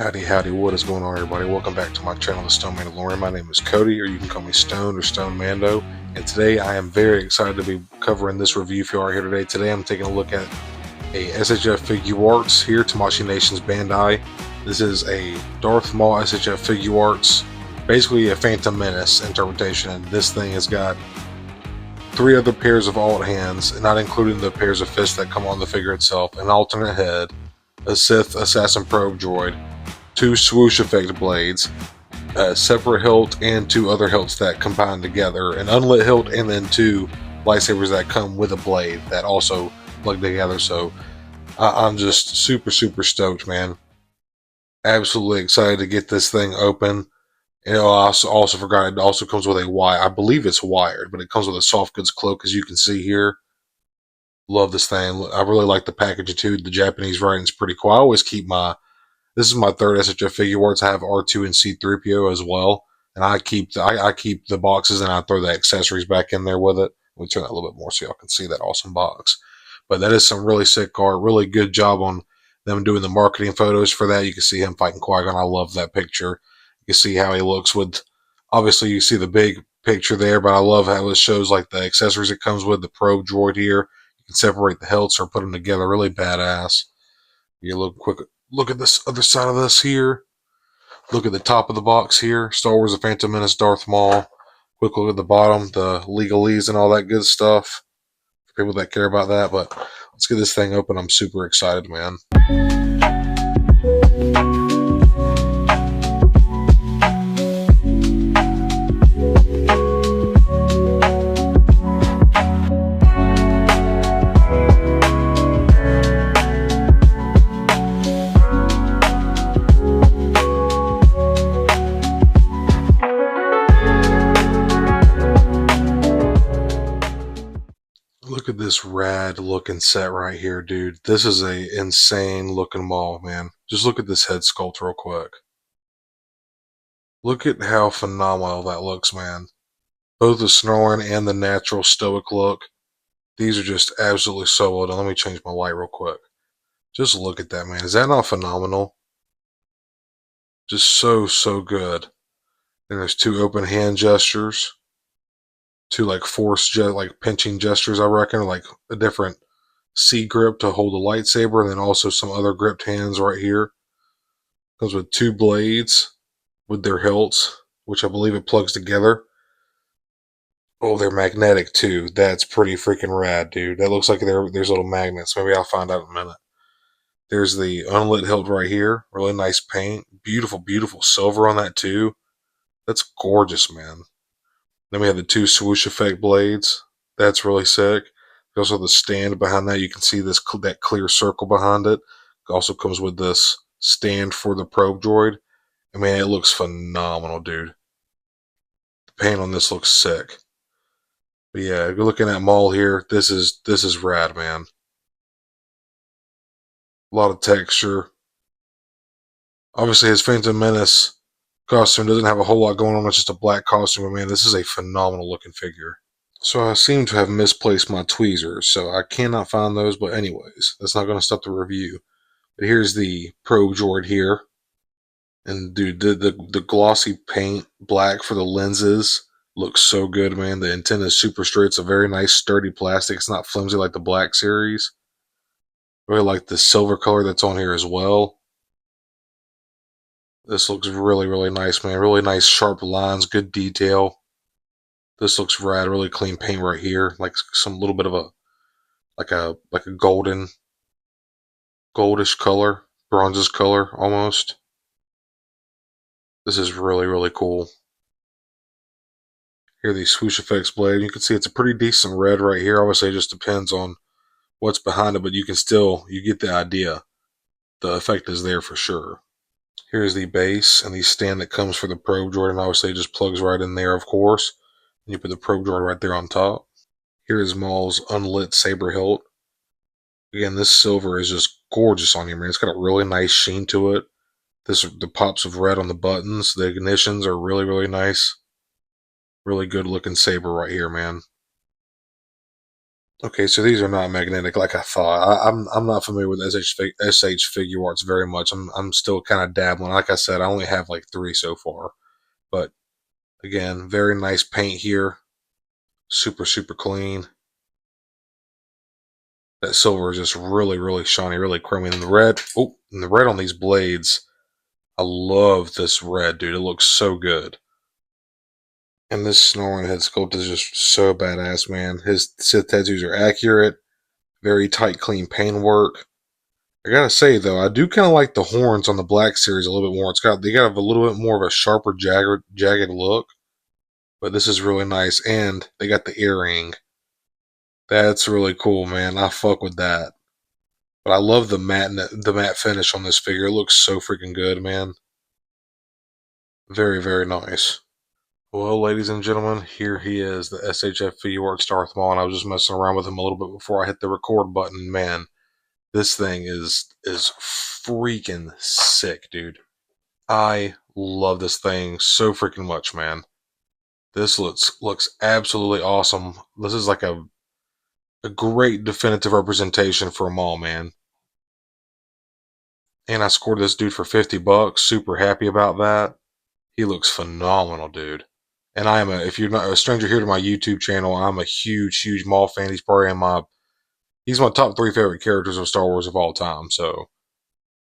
Howdy, what is going on, everybody? Welcome back to my channel, The Stone Mandalorian. My name is Cody, or you can call me Stone or Stone Mando. And today I am very excited to be covering this review for you all here today. Today I'm taking a look at a SHFiguarts here, Tamashii Nation's Bandai. This is a Darth Maul SHFiguarts, basically a Phantom Menace interpretation. And this thing has got 3 other pairs of alt hands, not including the pairs of fists that come on the figure itself, an alternate head, a Sith Assassin Probe Droid, 2 swoosh effect blades, a separate hilt, and 2 other hilts that combine together, an unlit hilt, and then 2 lightsabers that come with a blade that also plug together. So I'm just super stoked, man. Absolutely excited to get this thing open. And I also forgot it also comes with a wire. I believe it's wired, but it comes with a soft goods cloak, as you can see here. Love this thing. I really like the packaging too. The Japanese writing is pretty cool. I always keep this is my 3rd SHFiguarts. I have R2 and C3PO as well, and I keep the boxes and I throw the accessories back in there with it. Let me turn that a little bit more so y'all can see that awesome box. But that is some really sick art. Really good job on them doing the marketing photos for that. You can see him fighting Qui-Gon. I love that picture. You can see how he looks with. Obviously, you see the big picture there, but I love how it shows like the accessories it comes with. The probe droid here. You can separate the hilts or put them together. Really badass. You look at this other side of this here. Look at the top of the box here. Star Wars: The Phantom Menace, Darth Maul. Quick look at the bottom, the legalese and all that good stuff. For people that care about that. But let's get this thing open. I'm super excited, man. Look at this rad looking set right here, dude. This is a insane looking Maul, man. Just look at this head sculpt real quick. Look at how phenomenal that looks, man. Both the snoring and the natural stoic look. These are just absolutely so well done. Let me change my light real quick. Just look at that, man. Is that not phenomenal? Just so good. And there's 2 open hand gestures. 2 like like pinching gestures, I reckon, like a different C grip to hold the lightsaber, and then also some other gripped hands right here. Comes with 2 blades with their hilts, which I believe it plugs together. Oh, they're magnetic too. That's pretty freaking rad, dude. That looks like there's little magnets. Maybe I'll find out in a minute. There's the unlit hilt right here. Really nice paint. Beautiful silver on that too. That's gorgeous, man. Then we have the 2 swoosh effect blades. That's really sick. Also the stand behind that. You can see that clear circle behind it. It also comes with this stand for the probe droid. I mean, it looks phenomenal, dude. The paint on this looks sick. But yeah, if you're looking at Maul here, this is rad, man. A lot of texture. Obviously, his Phantom Menace costume doesn't have a whole lot going on. It's just a black costume, but man, this is a phenomenal looking figure. So I seem to have misplaced my tweezers, so I cannot find those. But anyways, that's not going to stop the review. But here's the probe droid here. And dude, the glossy paint, black for the lenses, looks so good, man. The antenna is super straight. It's a very nice, sturdy plastic. It's not flimsy like the black series. Really like the silver color that's on here as well. This looks really nice, man. Really nice, sharp lines, good detail. This looks rad. Really clean paint right here, like some little bit of a like a goldish color, bronzish color almost. This is really cool. Here are these swoosh effects blade. You can see it's a pretty decent red right here. Obviously, it just depends on what's behind it, but you get the idea. The effect is there for sure. Here's the base and the stand that comes for the probe droid, and obviously it just plugs right in there, of course. And you put the probe droid right there on top. Here is Maul's unlit saber hilt. Again, this silver is just gorgeous on here, man. It's got a really nice sheen to it. The pops of red on the buttons, the ignitions are really nice. Really good looking saber right here, man. Okay, so these are not magnetic like I thought. I'm not familiar with SH Figuarts very much. I'm still kind of dabbling. Like I said, I only have like 3 so far. But again, very nice paint here. Super clean. That silver is just really shiny, really chromy. And the red, oh, and the red on these blades. I love this red, dude. It looks so good. And this snoring head sculpt is just so badass, man. His Sith tattoos are accurate, very tight, clean paint work. I gotta say though, I do kind of like the horns on the Black Series a little bit more. They got a little bit more of a sharper, jagged look, but this is really nice. And they got the earring. That's really cool, man. I fuck with that. But I love the matte finish on this figure. It looks so freaking good, man. Very nice. Well, ladies and gentlemen, here he is, the SHFiguarts Darth Maul, and I was just messing around with him a little bit before I hit the record button. Man, this thing is freaking sick, dude. I love this thing so freaking much, man. This looks absolutely awesome. This is like a great definitive representation for a Maul, man. And I scored this dude for 50 bucks. Super happy about that. He looks phenomenal, dude. And I am if you're not a stranger here to my YouTube channel, I'm a huge Maul fan. He's my top 3 favorite characters of Star Wars of all time. So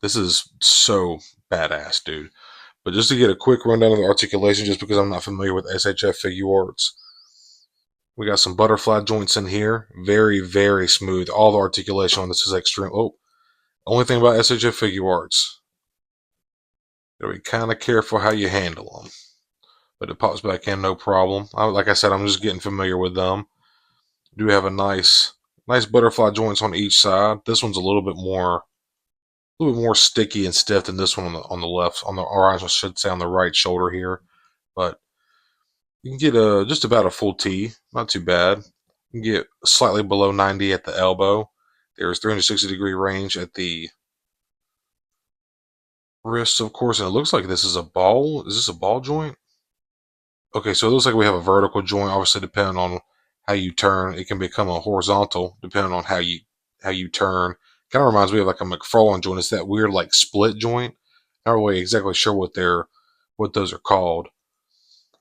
this is so badass, dude. But just to get a quick rundown of the articulation, just because I'm not familiar with SHFiguarts, we got some butterfly joints in here. Very smooth. All the articulation on this is extreme. Oh, only thing about SHFiguarts, gotta be kind of careful how you handle them. But it pops back in no problem. Like I said, I'm just getting familiar with them. Do have a nice butterfly joints on each side. This one's a little bit more sticky and stiff than this one on the left, or I should say on the right shoulder here. But you can get just about a full T, not too bad. You can get slightly below 90 at the elbow. There's 360-degree range at the wrists, of course, and it looks like this is a ball. Is this a ball joint? Okay, so it looks like we have a vertical joint. Obviously, depending on how you turn, it can become a horizontal depending on how you turn. Kind of reminds me of like a McFarlane joint. It's that weird like split joint. Not really exactly sure what those are called.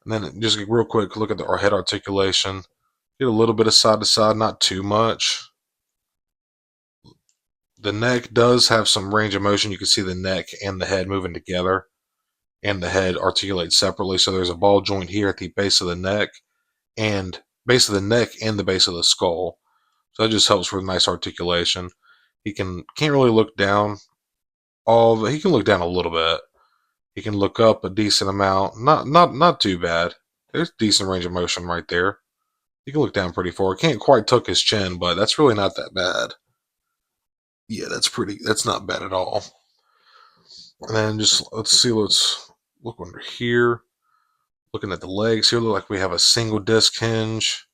And then just a real quick look at our head articulation. Get a little bit of side to side, not too much. The neck does have some range of motion. You can see the neck and the head moving together, and the head articulates separately. So there's a ball joint here at the base of the neck, and the base of the skull. So that just helps with nice articulation. He can't really look down he can look down a little bit. He can look up a decent amount. Not too bad. There's decent range of motion right there. He can look down pretty far. Can't quite tuck his chin, but that's really not that bad. Yeah, that's not bad at all. And then let's look under here. Looking at the legs here, look like we have a single disc hinge.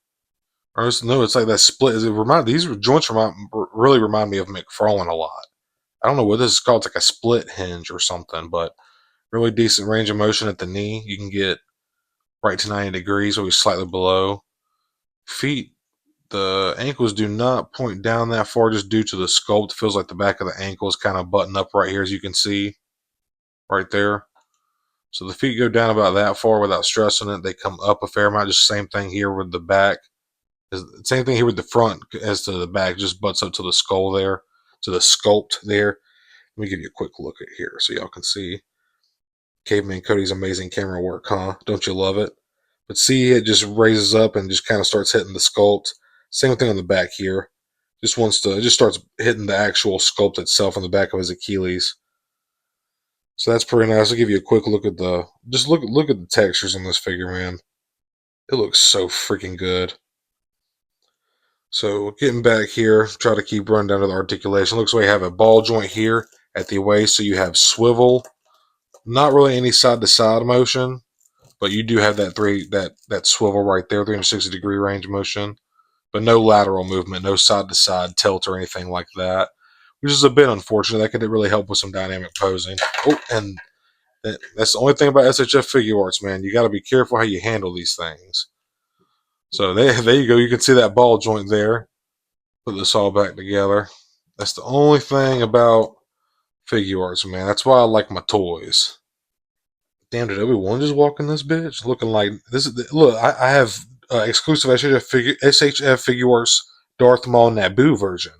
No, it's like that split. These joints really remind me of McFarlane a lot. I don't know what this is called. It's like a split hinge or something, but really decent range of motion at the knee. You can get right to 90 degrees, always slightly below. Feet, the ankles do not point down that far just due to the sculpt. It feels like the back of the ankle is kind of buttoned up right here, as you can see right there. So the feet go down about that far without stressing it. They come up a fair amount. Just same thing here with the back. Same thing here with the front as to the back. Just butts up to the skull there, to the sculpt there. Let me give you a quick look at here so y'all can see. Caveman Cody's amazing camera work, huh? Don't you love it? But see, it just raises up and just kind of starts hitting the sculpt. Same thing on the back here. It just starts hitting the actual sculpt itself on the back of his Achilles. So that's pretty nice. I'll give you a quick look at look at the textures on this figure, man. It looks so freaking good. So getting back here, try to keep running down to the articulation. Looks like we have a ball joint here at the waist, so you have swivel. Not really any side to side motion, but you do have that swivel right there, 360-degree range motion. But no lateral movement, no side to side tilt or anything like that, which is a bit unfortunate. That could really help with some dynamic posing. Oh, and that's the only thing about SHFiguarts, man. You got to be careful how you handle these things. So there you go. You can see that ball joint there. put this all back together. That's the only thing about Figuarts, man. That's why I like my toys. Damn, did Obi-Wan just walk in this bitch? Looking like this is look. I have exclusive SHF Figuarts Darth Maul Naboo version.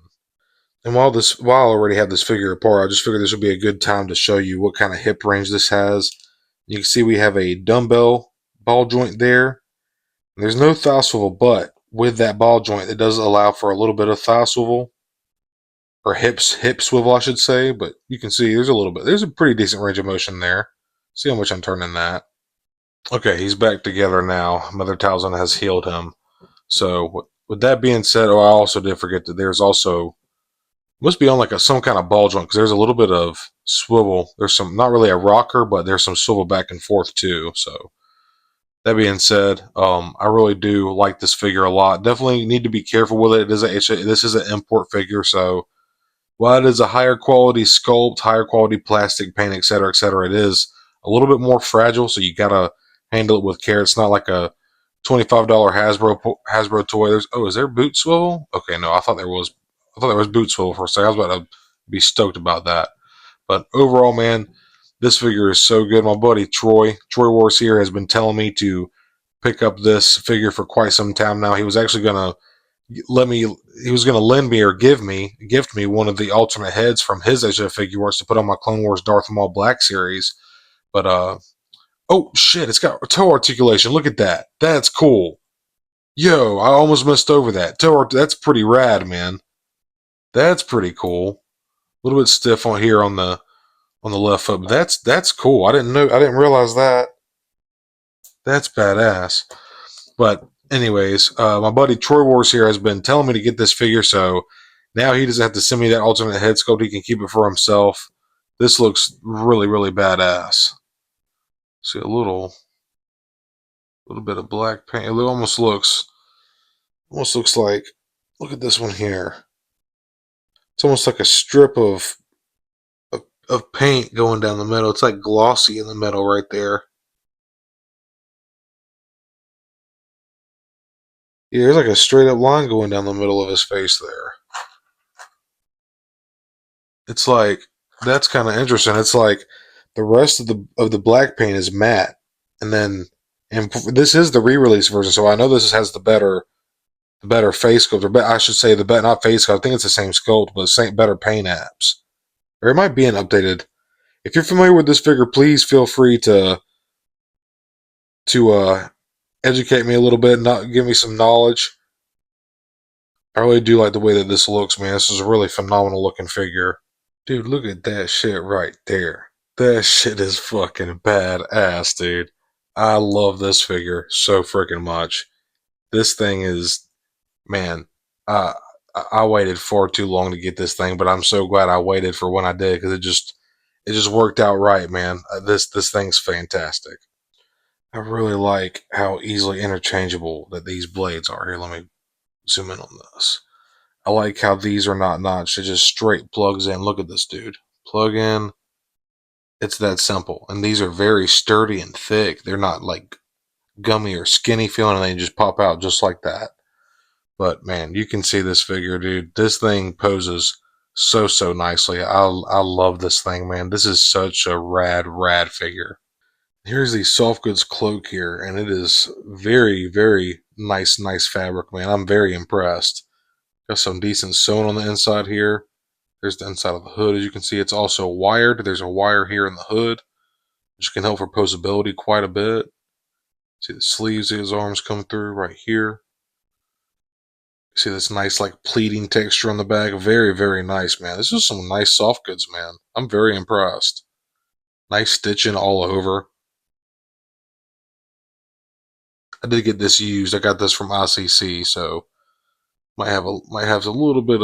And while I already have this figure apart, I just figured this would be a good time to show you what kind of hip range this has. You can see we have a dumbbell ball joint there. There's no thigh swivel, but with that ball joint, it does allow for a little bit of thigh swivel, or hip swivel, I should say. But you can see there's a little bit. There's a pretty decent range of motion there. See how much I'm turning that. Okay, he's back together now. Mother Talzin has healed him. So with that being said, I also did forget that there's also must be on like some kind of ball joint because there's a little bit of swivel. There's some, not really a rocker, but there's some swivel back and forth too. So that being said, I really do like this figure a lot. Definitely need to be careful with it. This is an import figure, so while it is a higher quality sculpt, higher quality plastic paint, etc., it is a little bit more fragile. So you gotta handle it with care. It's not like a $25 Hasbro toy. Is there boot swivel? Okay, no, I thought there was. I thought there was boot swivel for a second. I was about to be stoked about that. But overall, man, this figure is so good. My buddy TroyWarsHere here has been telling me to pick up this figure for quite some time now. He was actually gonna lend me or gift me one of the alternate heads from his HF Figuarts to put on my Clone Wars Darth Maul Black series. But oh shit, it's got toe articulation. Look at that. That's cool. Yo, I almost missed over that. That's pretty rad, man. That's pretty cool. A little bit stiff on here on the left foot, but that's cool. I didn't realize that. That's badass. But anyways, my buddy TroyWarsHere here has been telling me to get this figure, so now he doesn't have to send me that alternate head sculpt. He can keep it for himself. This looks really, really badass. See a little bit of black paint. It almost looks like, look at this one here. It's almost like a strip of paint going down the middle. It's like glossy in the middle right there. Yeah, there's like a straight up line going down the middle of his face there. It's like, that's kind of interesting. It's like the rest of the black paint is matte, and this is the re-release version, so I know this has the better face sculpt, or I should say not face sculpt. I think it's the same sculpt, but better paint apps, or it might be an updated. If you're familiar with this figure, please feel free to educate me a little bit, not give me some knowledge. I really do like the way that this looks, man. This is a really phenomenal looking figure. Dude, look at that shit right there. That shit is fucking badass, dude. I love this figure so freaking much. This thing is, man, uh, I waited far too long to get this thing, but I'm so glad I waited for when I did because it just worked out right, man. This thing's fantastic. I really like how easily interchangeable that these blades are. Here, let me zoom in on this. I like how these are not notched. It just straight plugs in. Look at this, dude. Plug in. It's that simple. And these are very sturdy and thick. They're not like gummy or skinny feeling, and they just pop out just like that. But man, you can see this figure, dude. This thing poses so nicely. I love this thing, man. This is such a rad figure. Here's the soft goods cloak here, and it is very nice fabric, man. I'm very impressed. Got some decent sewing on the inside here. There's the inside of the hood. As you can see, it's also wired. There's a wire here in the hood, which can help for posability quite a bit. See the sleeves of his arms come through right here. See this nice like pleating texture on the back. Very nice, man. This is some nice soft goods, man. I'm very impressed. Nice stitching all over. I did get this used. I got this from ICC, so might have a little bit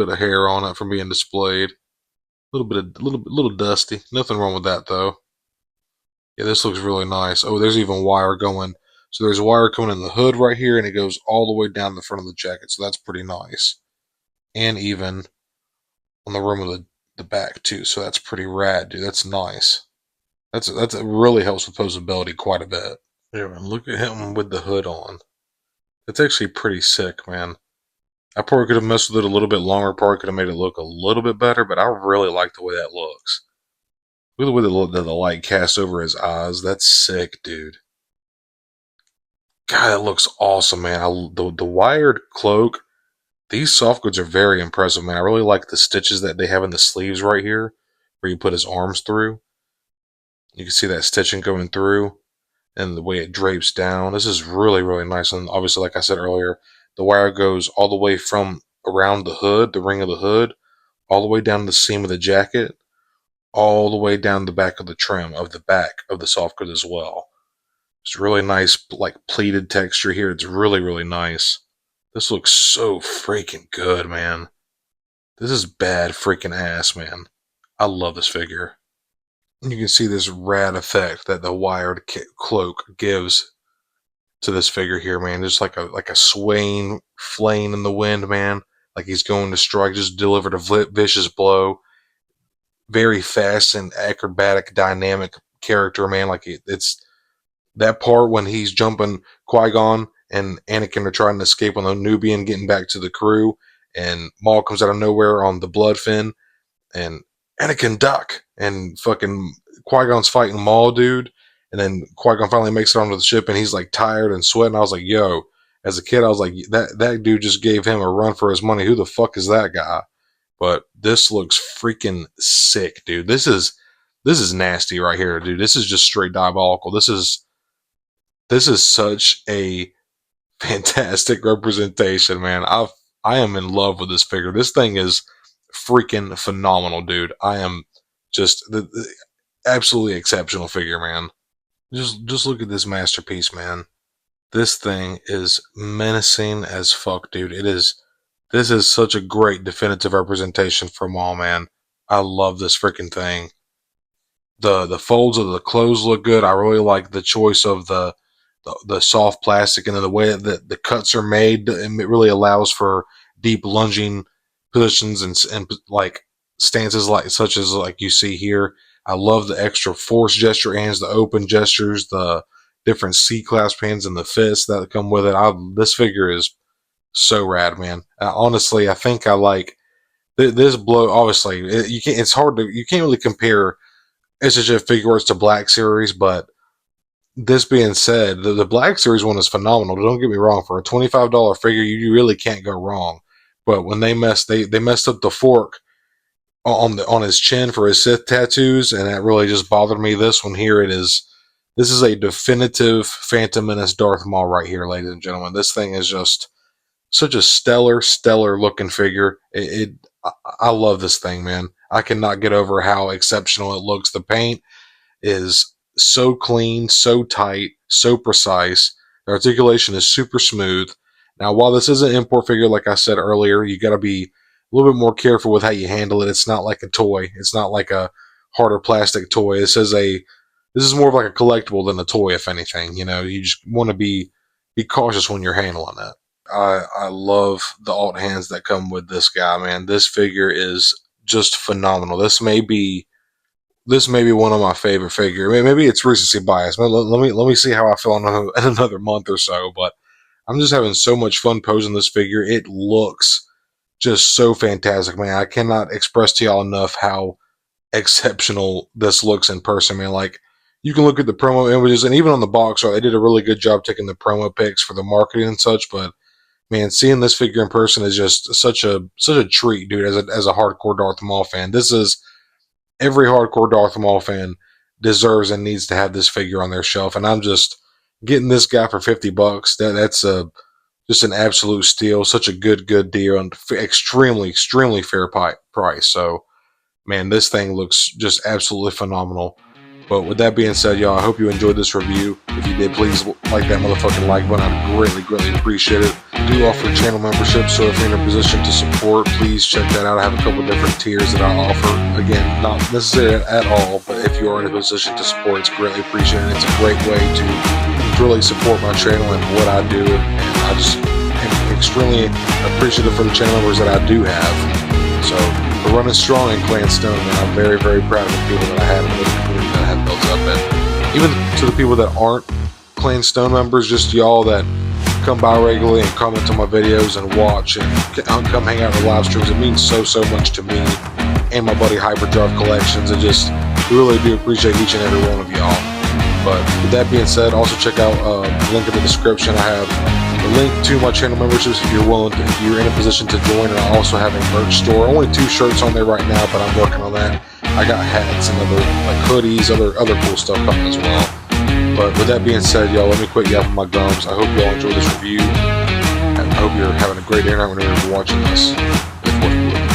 of hair on it from being displayed. A little dusty. Nothing wrong with that though. Yeah, this looks really nice. Oh, there's even wire going. So there's wire coming in the hood right here, and it goes all the way down the front of the jacket. So that's pretty nice. And even on the rim of the back too. So that's pretty rad, dude. That's nice. It really helps with posability quite a bit. Yeah, man, look at him with the hood on. It's actually pretty sick, man. I probably could have messed with it a little bit longer, probably could have made it look a little bit better, but I really like the way that looks. Look at the way the light casts over his eyes. That's sick, dude. God, that looks awesome, man. The wired cloak, these soft goods are very impressive, man. I really like the stitches that they have in the sleeves right here, where you put his arms through. You can see that stitching going through, and the way it drapes down. This is really, really nice. And obviously, like I said earlier, the wire goes all the way from around the hood, the ring of the hood, all the way down the seam of the jacket, all the way down the back of the trim of the back of the soft good as well. It's really nice, like pleated texture here. It's really, really nice. This looks so freaking good, man. This is bad freaking ass, man. I love this figure. You can see this rad effect that the wired cloak gives to this figure here, man. Just like a swaying flame in the wind, man. Like he's going to strike, just delivered a vicious blow. Very fast and acrobatic, dynamic character, man. Like it's that part when he's jumping Qui-Gon and Anakin are trying to escape on the Nubian, getting back to the crew, and Maul comes out of nowhere on the blood fin, and Anakin duck, and fucking Qui-Gon's fighting Maul, dude, and then Qui-Gon finally makes it onto the ship, and he's like tired and sweating. I was like, yo, as a kid, I was like, that dude just gave him a run for his money. Who the fuck is that guy? But this looks freaking sick, dude. This is nasty right here, dude. This is just straight diabolical. This is such a fantastic representation, man. I am in love with this figure. This thing is freaking phenomenal, dude. I am just the absolutely exceptional figure, man. Just look at this masterpiece, man. This thing is menacing as fuck, dude. This is such a great definitive representation for Maul, man. I love this freaking thing. The folds of the clothes look good. I really like the choice of the soft plastic, and then the way that the cuts are made. It really allows for deep lunging positions and like stances such as you see here. I love the extra force gesture hands, the open gestures, the different C-clasp hands, and the fists that come with it. This figure is so rad, man. Honestly, I think I like this blow. Obviously, you can't. It's hard to. You can't really compare SHFiguarts to Black Series, but this being said, the Black Series one is phenomenal. Don't get me wrong. For a $25 figure, you really can't go wrong. But when they messed up the fork on his chin for his Sith tattoos, and that really just bothered me. This one here, this is a definitive Phantom Menace Darth Maul right here, ladies and gentlemen. This thing is just such a stellar looking figure. I love this thing, man. I cannot get over how exceptional it looks. The paint is so clean, so tight, so precise. The articulation is super smooth. Now, while this is an import figure, like I said earlier, you got to be a little bit more careful with how you handle it. It's not like a toy. It's not like a harder plastic toy. This is more of like a collectible than a toy, if anything. You know, you just want to be cautious when you're handling it. I love the alt hands that come with this guy, man. This figure is just phenomenal. This may be one of my favorite figures. Maybe it's recency bias. Let me see how I feel in another month or so. But I'm just having so much fun posing this figure. It looks just so fantastic, man. I cannot express to y'all enough how exceptional this looks in person, man. Like, you can look at the promo images, and even on the box art, they did a really good job taking the promo pics for the marketing and such. But man, seeing this figure in person is just such a treat, dude. As a hardcore Darth Maul fan, this is every hardcore Darth Maul fan deserves and needs to have this figure on their shelf. And I'm just getting this guy for $50. That's just an absolute steal. Such a good deal, and extremely fair price. So, man, this thing looks just absolutely phenomenal. But with that being said, y'all, I hope you enjoyed this review. If you did, please like that motherfucking like button. I'd greatly appreciate it. I do offer channel membership, so if you're in a position to support, please check that out. I have a couple different tiers that I offer. Again, not necessarily at all, but if you are in a position to support, it's greatly appreciated. It's a great way to really support my channel and what I do. And I just am extremely appreciative for the channel members that I do have. So, we're running strong in Clan Stone, and I'm very proud of the people that I have in the community that I have built up. And even to the people that aren't Clan Stone members, just y'all that come by regularly and comment on my videos and watch and come hang out in the live streams. It means so much to me and my buddy Hyperdrive Collections. I just really do appreciate each and every one of y'all. But with that being said, also check out the link in the description. I have the link to my channel memberships if you're willing to, if you're in a position to join, and I also have a merch store. Only 2 shirts on there right now, but I'm working on that. I got hats and other like hoodies, other cool stuff coming as well. But with that being said, y'all, let me quit yapping my gums. I hope y'all enjoy this review, and I hope you're having a great day night whenever you're watching this with